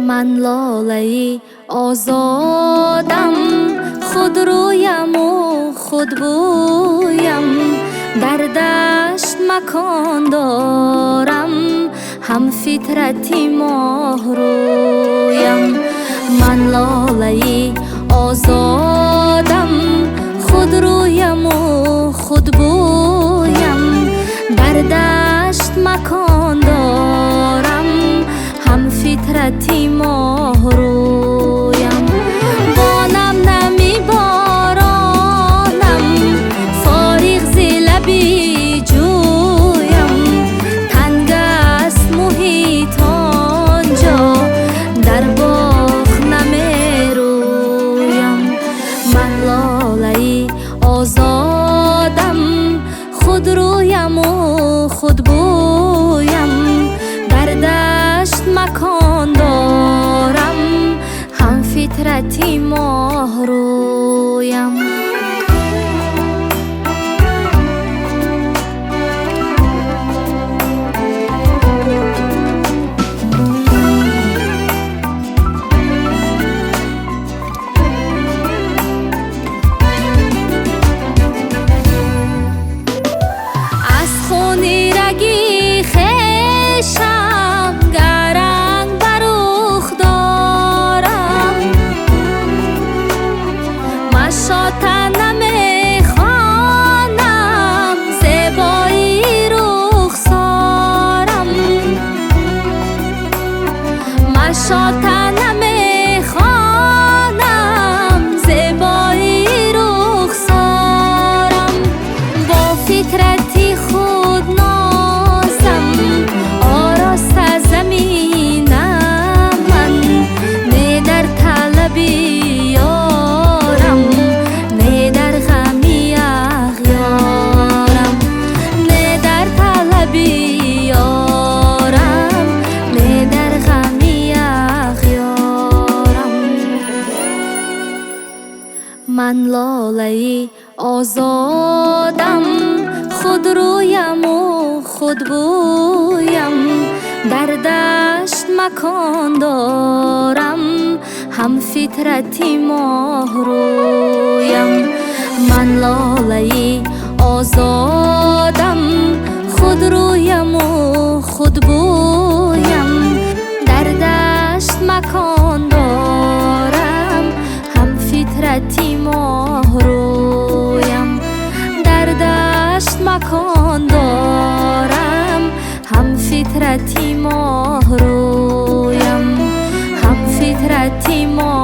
من لاله آزادم، خود رویم و خود بویم، در دشت مکان دارم، هم فطرتی ماه رویم. من لاله آزادم، خود رویم و خود بویم، در دشت مکان دارم، هم فطرتی ماه رویم. بانم نمی بارانم، فارغ ز لبی جویم، تنگ است محیط آنجا، در باغ نمی رویم. من لاله آزادم، خود رویم و خود بویم، در دشت مکان دارم، هم فطرتی ماه رویم. از خونی رگی خشم گرنگ بروخ دارم، مشاطه نمی خوانم، زیبایی رخسارم، مشاطه نمی خوانم، زیبایی رخسارم. با فطرتی خود نازم، آراست زمینم، من نه در طلبی یارم، نه در غمی اغیارم، نه در طلبی یارم، نه در غمی اغیارم. من لاله آزادم، خود رویم و خود بویم، در دشت مکان دارم، هم فطرتی ماه رویم. من لاله آزادم، خود رویم و خود بویم، در دشت مکان دارم، هم فطرتی ماه رویم. در دشت مکان دارم، هم فطرتی ماه رویم، هم فطرتی ماه